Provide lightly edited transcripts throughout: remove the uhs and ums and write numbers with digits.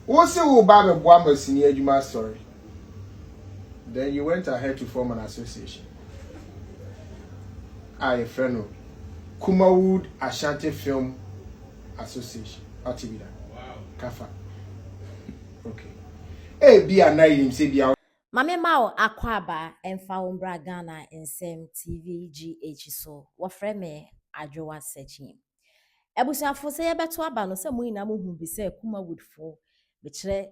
Who say who Baba Boama senior Juma story? Then you went ahead to form an association. A friend of Kumawood Ashanti Film Association. Wow. Kafa. Okay. Hey, be a night him say be out. Mame Mao Akwaba Emfa Umbra Ghana Nsem TV GH so wafre me adwowa searching. Ebusuafo se yebeto aba no se mo ina mo hu bi se Kumawood fo be kire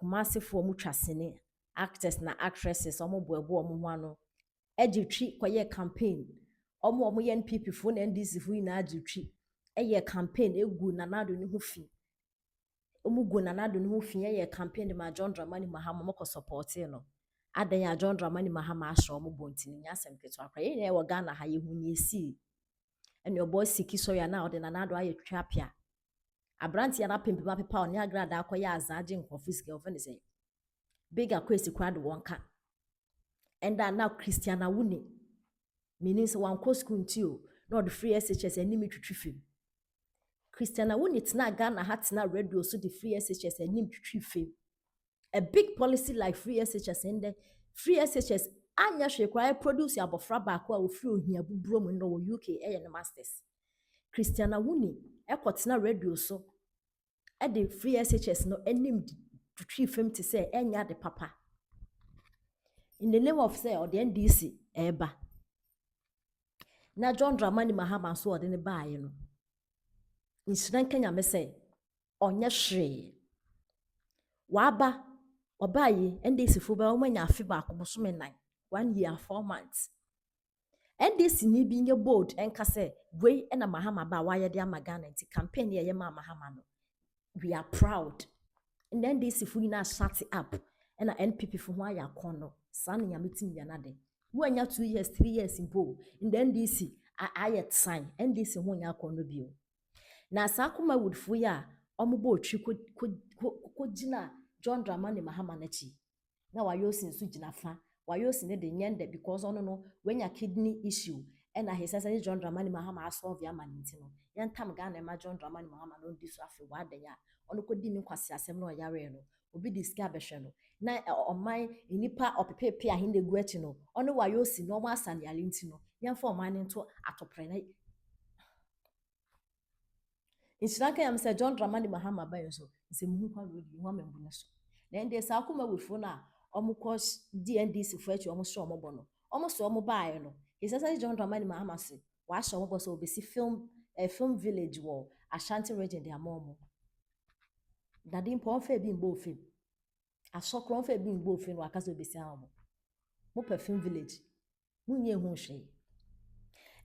Kumasefo mu twasene actors na actresses omo boebo omo ho ano agitwi koye campaign omo ye NPP fo na NDC fo ina agitwi eye campaign egu na nado ni ho fi omugo na nado ni ho fi eye campaign ma John Dramani Mahama moko support no adan ya John Dramani Mahama ahro omo bontini nya sempeto akwa ye wo Ghana ha ye hu ni esi and your boy siki so ya na na nado aye twapia abranti ya na pempe ma pepa oni agrada akoya azaje nkofisike ofene say big akwesi kwado wonka and now Christiana Wuni means one co school ntio not the free SHS enemy twitwi Christiana Wuni tina Ghana hat na radio so the free SHS enemy twitwi a big policy like free SHS and the free SHS anya hwe produce abofra baako a ofri ohia buburo mu no UK na masters Christiana Wuni ekotina radio so e the free SHS no enim twitwi fam to say enya de papa in the name of say or the NDC eba na John Dramani Mahama so ode ne baaye no nsiran Kenya me say onye hwe waba obaaye NDC fo ba omanya afi ba akobosome 9 1 year 4 months NDC ni bi nye bold enka say we na Mahama ba waye de amagana nti campaign ye ma Mahama no we are proud and then NDC fo na shut up na NPP fo ho aya kono san ya meeting ya nade wo anya 2 years 3 years impo in the NDC ayet sign NDC ho nya kono bio na sakuma woodfo ya omobo otwi ko gina John Dramani Mahama na chi na wayosin su gina fa wayosin ne de nyende because ono no wenya kidney issue and he says John Dramani Mahama solve ya maniti no yentam Ghana ma John Dramani Mahama no di so afi wada ya ono ko di ni kwase asem no yare no obi diska behwe no na oman enipa opepepe ahinde gu achi no ono wayosi no ma asane ale nti no yemfa oman nto atopre na inshiraka yam say John Dramani Mahama ba yeso nse muhu kwa rodi ho membu ne so na ende sa akoma wefo na omukọ DNDC fo achi omo so omo bono omo so omo baaye no he says John Dramani Mahama se wa hye omo boso obesi film village wo Ashanti region de amomo dadi mpo fa bi mbo film asokro fa bi mbo film wa kaso obesi amomo mo perfume village munye hu hwe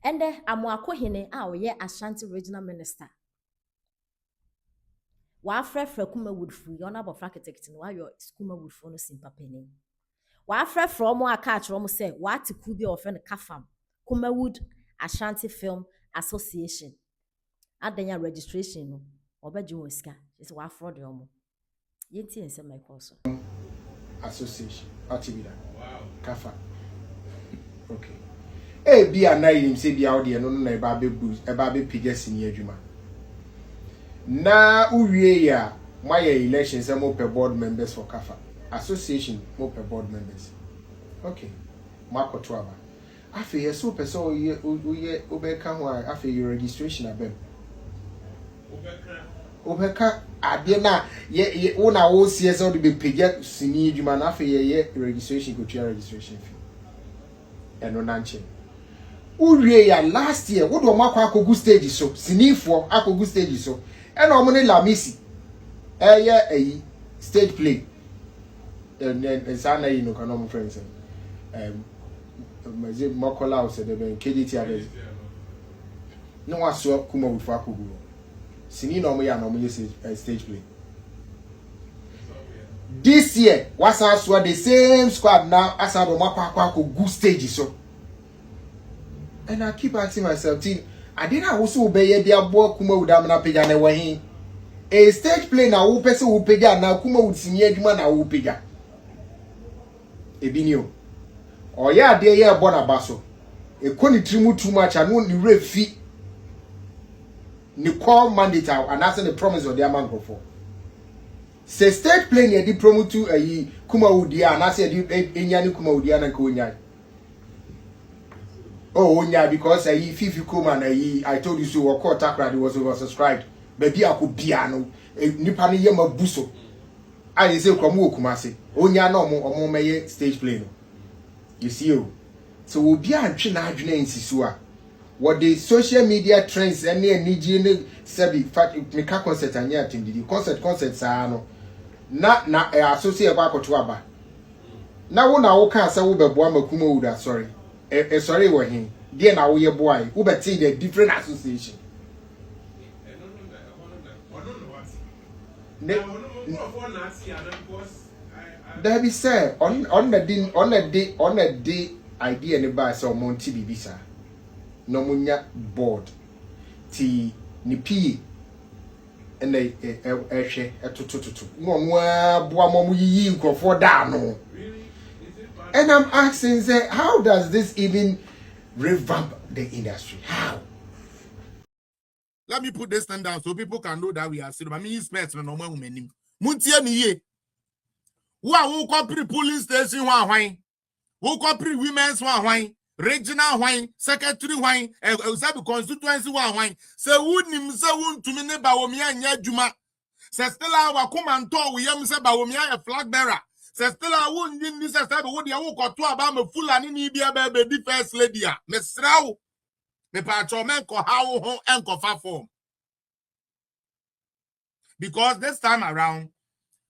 ende amoakohene a oye Ashanti regional minister wa frefre Kumawood fu yona bo architect no ayo Kumawood fu no simpapeni wa frefre omo aka achro mo say wa atiku bi ofen kafam Kumawood Ashanti Film Association adanya registration no obaje wosika is wa fraud omo yenti ense my course Association Atibida. Wow. Kafa. Okay. Eh be a night him say be out there no na e ba be boost e ba be pige senior adwuma na uwie ya my election say mo per board members for Kafa association mo per board members. Okay. Makoto aba afi yeso person oye obeka ho afi your registration abem obeka ade na ye una wo sie so de be page senior adwuma na afi ye registration go try registration fee eno na nche uwie ya last year wo do makwa akogu stage so sinifo akogu stage so ena omo ne lamisi eyi stage play and sana you know can no friends maze mokola o se de ben KDT abez no aso Kumawood for akogu sini no mo ya no mo stage play this year was also the same squad now as I do makwa akogu stage so. And I keep asking myself, I didn't also obey the abo Kumawood amna pega na wahin. A stage play na wo person wo pega na Kumawood senior adwuma na wo pega. Ebinio. Oya de ye bo na baso. E koni trimu too much and won ni refi. Ni call mandate and answer the promise of the man go for. Say state play near the promo to a Kumawood and I said Inyani Kumawood and Konya. Oh, yeah, because Fifi Kuman, I told you so, or court Takra was oversubscribed. Baby, I could piano, Nipani Yama Buso. I say, Kamu Kumasi, Onya no more stage play. You see, you. So we'll be a China in Sisua. What the social media trends and near Nijin Sabi, fact, make a concert and yet in the concert, Sano. Na associate wako tuaba. Na wona wo kan say wo beboa Kumawood sorry. Sorry we hin. Dey na wo ye boy. Wo beti the different association. There be say on the day idea ne ba say Monty bibisa. No munya board. Ti ni pi and they tututu. No boa momu yi nkrofo da no. And I'm asking, say, how does this even revamp the industry? How? Let me put this thing down so people can know that we are serious. I mean, experts no more women. Muntie ni ye. Who copy police station why? Who copy women's why? Regional why? Secretary why? Example constituency why? Say who nim say who to me neba womia nya juma. Say Stella wa come and talk we am say ba womia a flag bearer. Say Stella won din this say wo dia wo koto aba me fulani ni bia be di first lady a. Me srawo. Me pa cho men ko how ho enko fa form. Because this time around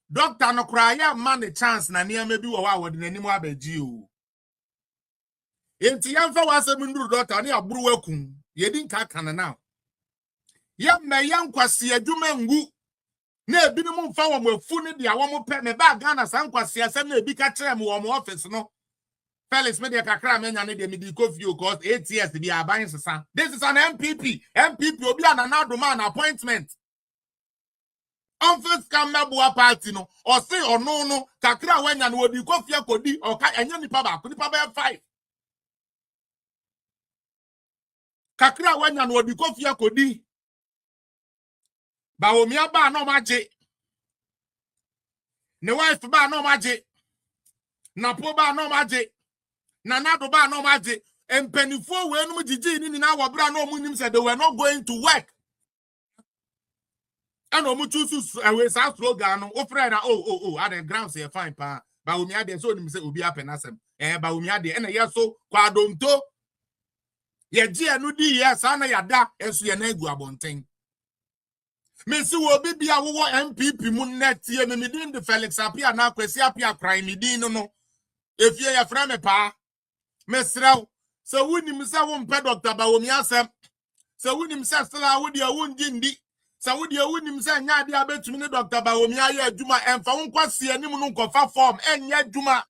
doctor no cry ya man the chance na near maybe wo wa wodi nanim abaji o. Enti yamfa wasem nduru doctor na aburu wakun. Ye din ka kan now. Ya me yankwase adwuma ngu. Na ebi no mfa wo mafu ne dia wo mo pe me ba Ghana sankwase asem na ebi ka kire me wo mo office no. Felix me de kakra me nya ne de me di coffee cause 8 years bi aban sesa. This is an MPP obi ananado man appointment. Office Kamabua party no or say or no kakra wenya no di coffee akodi or ka enya nipa ba 5. Kakra wenya no di coffee akodi ba omia ba no maje. Ne wife ba no maje. Na po ba no maje. Na nado ba no maje. Empenifo we no jiji ni na wabra no munim said they were not going to work. And omu choose we sa slogan no ofre na at the ground say fine pa ba omi ade so nim say obi apenasem ba omi ade na yeso kwa domto ye ji anu di ye sa na yada enso ye na egu abonten me si wo bibia wo MPP mu net ye me din de Felix apia na kwesi apia crime din no efie ye fra me pa me sraw so wunim say wo mpe doctor ba omi asem so wunim say stela wo dia wo ndi so wo dia wunim say nya ade abetumi ne doctor ba omi aye adwuma emfa wo nkwase anim no nkofa form enya adwuma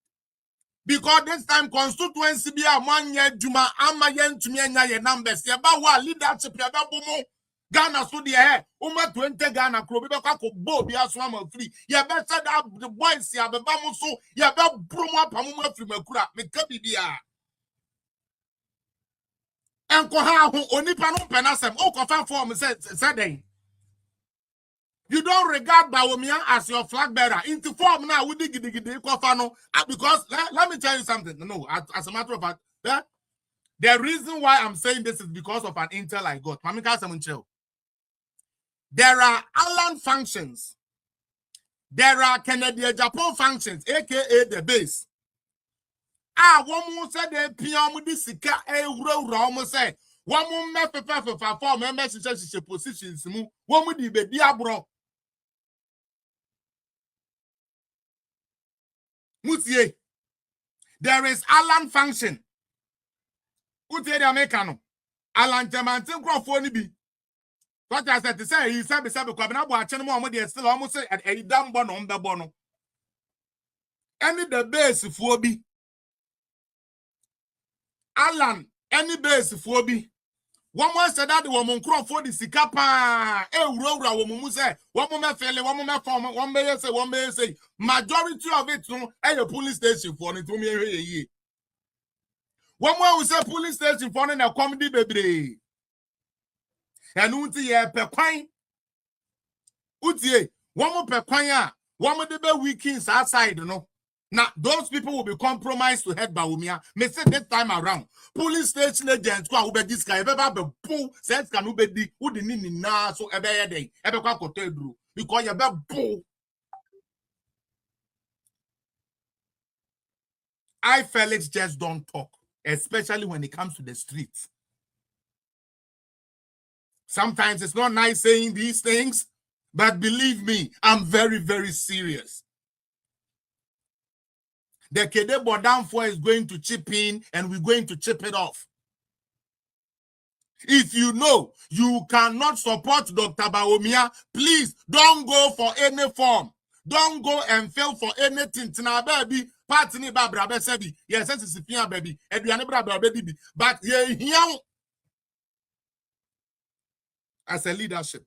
because this time constituency bi a manya adwuma ama ye ntumi enya ye numbers ye ba wa leadership ye ba bomo Ghana so de uma 20 Ghana kro bi be kwa ko bo bi aso ama free ye be say that the boys ya be ba mo so ye be bromo apamu afri makura me ka bibia enko ha ho onipa no penasem o ko fa form say den. You don't regard Bawumia as your flag bearer. Into form now, we dig because let me tell you something. No, as a matter of fact, the reason why I'm saying this is because of an intel I got. There are island functions. There are Canadian Japan functions, aka the base. One more said the piano disika almost said. One more method for members positions. One would be diabro. Mutier. There is Alan function. Mutier the Americano. Alan Jamantin Crawford be. What I said to say, he said, beside the Cabana watching more, they still almost say at a damn bon on the bono. Any the base for be. Alan, any base for be. One more said that the woman Crawford is Sikapa, Rora, woman say, one more fairly, one more form, one may say, majority of it, no, a police station for it to me a year. One more will say police station for a comedy baby. And Uti per quine. Uti, one more per quine, One of the be weekends outside, Now, those people will be compromised to head Bawumia. Me say this time around, police station agents go ube this guy, ebe be pull, says can ube di, who di nini na, so ebe ye day, ebe kwa kote dru, because you be pull. Felix just don't talk, especially when it comes to the streets. Sometimes it's not nice saying these things, but believe me, I'm very, very serious. The Kede Bodamfo is going to chip in and we're going to chip it off. If you know you cannot support Dr. Bawumia, please don't go for any form. Don't go and fail for anything. Tina baby, partini babra besebi. Yes, this is Pia baby. Eduane babra baby. But here as a leadership,